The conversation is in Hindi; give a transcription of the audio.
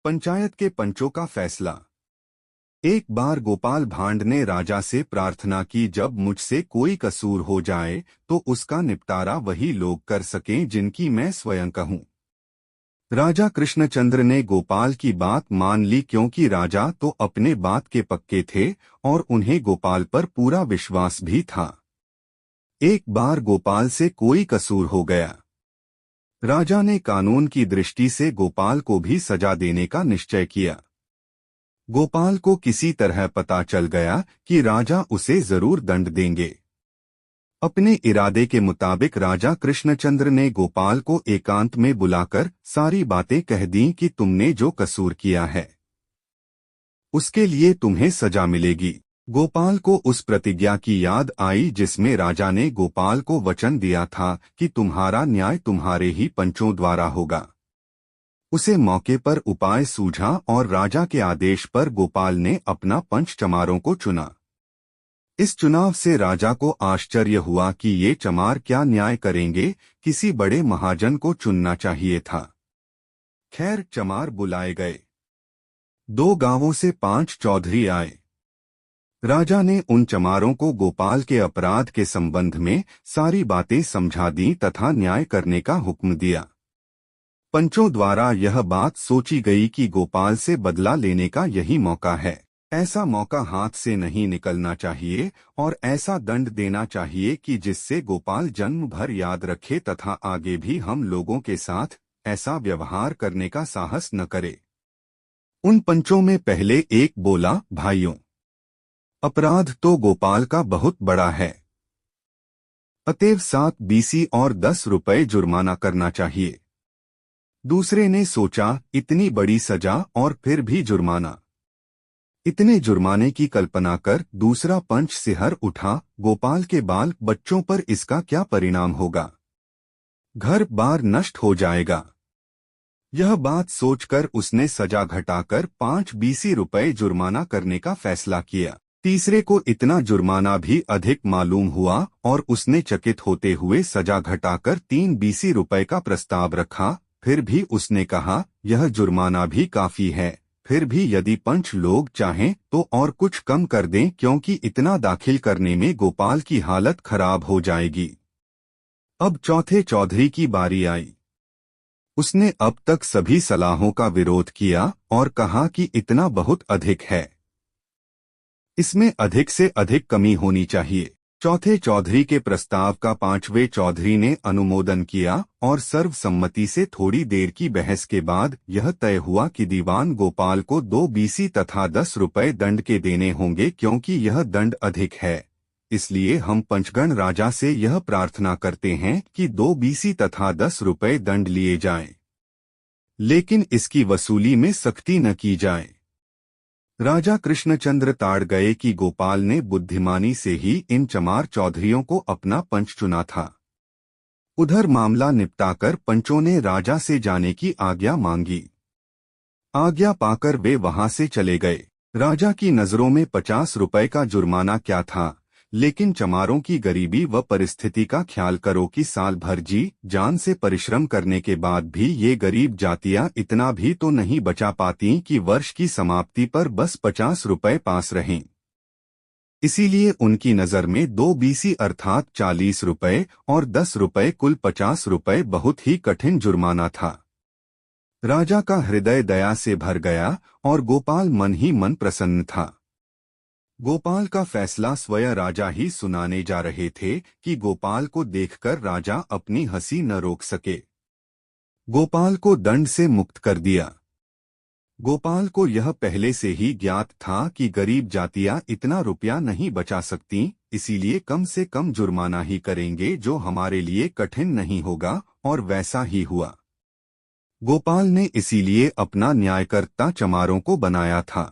पंचायत के पंचों का फैसला। एक बार गोपाल भांड ने राजा से प्रार्थना की, जब मुझसे कोई कसूर हो जाए तो उसका निपटारा वही लोग कर सकें जिनकी मैं स्वयं कहूं। राजा कृष्णचंद्र ने गोपाल की बात मान ली, क्योंकि राजा तो अपने बात के पक्के थे और उन्हें गोपाल पर पूरा विश्वास भी था। एक बार गोपाल से कोई कसूर हो गया। राजा ने कानून की दृष्टि से गोपाल को भी सजा देने का निश्चय किया। गोपाल को किसी तरह पता चल गया कि राजा उसे जरूर दंड देंगे। अपने इरादे के मुताबिक राजा कृष्णचंद्र ने गोपाल को एकांत में बुलाकर सारी बातें कह दी कि तुमने जो कसूर किया है उसके लिए तुम्हें सजा मिलेगी। गोपाल को उस प्रतिज्ञा की याद आई जिसमें राजा ने गोपाल को वचन दिया था कि तुम्हारा न्याय तुम्हारे ही पंचों द्वारा होगा। उसे मौके पर उपाय सूझा और राजा के आदेश पर गोपाल ने अपना पंच चमारों को चुना। इस चुनाव से राजा को आश्चर्य हुआ कि ये चमार क्या न्याय करेंगे, किसी बड़े महाजन को चुनना चाहिए था। खैर, चमार बुलाए गए। 2 गांवों से 5 चौधरी आए। राजा ने उन चमारों को गोपाल के अपराध के संबंध में सारी बातें समझा दी तथा न्याय करने का हुक्म दिया। पंचों द्वारा यह बात सोची गई कि गोपाल से बदला लेने का यही मौका है। ऐसा मौका हाथ से नहीं निकलना चाहिए और ऐसा दंड देना चाहिए कि जिससे गोपाल जन्म भर याद रखे तथा आगे भी हम लोगों के साथ ऐसा व्यवहार करने का साहस न करे। उन पंचों में पहले एक बोला, भाइयों, अपराध तो गोपाल का बहुत बड़ा है, अतएव 7 बीसी और 10 रुपए जुर्माना करना चाहिए। दूसरे ने सोचा, इतनी बड़ी सजा और फिर भी जुर्माना। इतने जुर्माने की कल्पना कर दूसरा पंच सिहर उठा, गोपाल के बाल बच्चों पर इसका क्या परिणाम होगा, घर बार नष्ट हो जाएगा। यह बात सोचकर उसने सजा घटाकर 5 बीसी रुपए जुर्माना करने का फैसला किया। तीसरे को इतना जुर्माना भी अधिक मालूम हुआ और उसने चकित होते हुए सजा घटाकर 3 बीसी रुपए का प्रस्ताव रखा। फिर भी उसने कहा, यह जुर्माना भी काफी है, फिर भी यदि पंच लोग चाहें तो और कुछ कम कर दें, क्योंकि इतना दाखिल करने में गोपाल की हालत खराब हो जाएगी। अब चौथे चौधरी की बारी आई। उसने अब तक सभी सलाहों का विरोध किया और कहा कि इतना बहुत अधिक है, इसमें अधिक से अधिक कमी होनी चाहिए। चौथे चौधरी के प्रस्ताव का 5वें चौधरी ने अनुमोदन किया और सर्वसम्मति से थोड़ी देर की बहस के बाद यह तय हुआ कि दीवान गोपाल को 2 बीसी तथा 10 रुपए दंड के देने होंगे, क्योंकि यह दंड अधिक है। इसलिए हम पंचगण राजा से यह प्रार्थना करते हैं कि 2 बीसी तथा 10 रुपए दंड लिए जाएं, लेकिन इसकी वसूली में सख्ती न की जाए। राजा कृष्णचंद्र ताड़ गए कि गोपाल ने बुद्धिमानी से ही इन चमार चौधरियों को अपना पंच चुना था। उधर मामला निपटाकर पंचों ने राजा से जाने की आज्ञा मांगी। आज्ञा पाकर वे वहां से चले गए। राजा की नजरों में 50 रुपए का जुर्माना क्या था, लेकिन चमारों की गरीबी व परिस्थिति का ख्याल करो कि साल भर जी जान से परिश्रम करने के बाद भी ये गरीब जातियां इतना भी तो नहीं बचा पाती कि वर्ष की समाप्ति पर बस 50 रुपए पास रहें। इसीलिए उनकी नजर में 2 बीसी अर्थात 40 रुपए और 10 रुपए कुल 50 रुपए बहुत ही कठिन जुर्माना था। राजा का हृदय दया से भर गया और गोपाल मन ही मन प्रसन्न था। गोपाल का फैसला स्वयं राजा ही सुनाने जा रहे थे कि गोपाल को देखकर राजा अपनी हंसी न रोक सके। गोपाल को दंड से मुक्त कर दिया। गोपाल को यह पहले से ही ज्ञात था कि गरीब जातियां इतना रुपया नहीं बचा सकती, इसीलिए कम से कम जुर्माना ही करेंगे जो हमारे लिए कठिन नहीं होगा, और वैसा ही हुआ। गोपाल ने इसीलिए अपना न्यायकर्ता चमारों को बनाया था।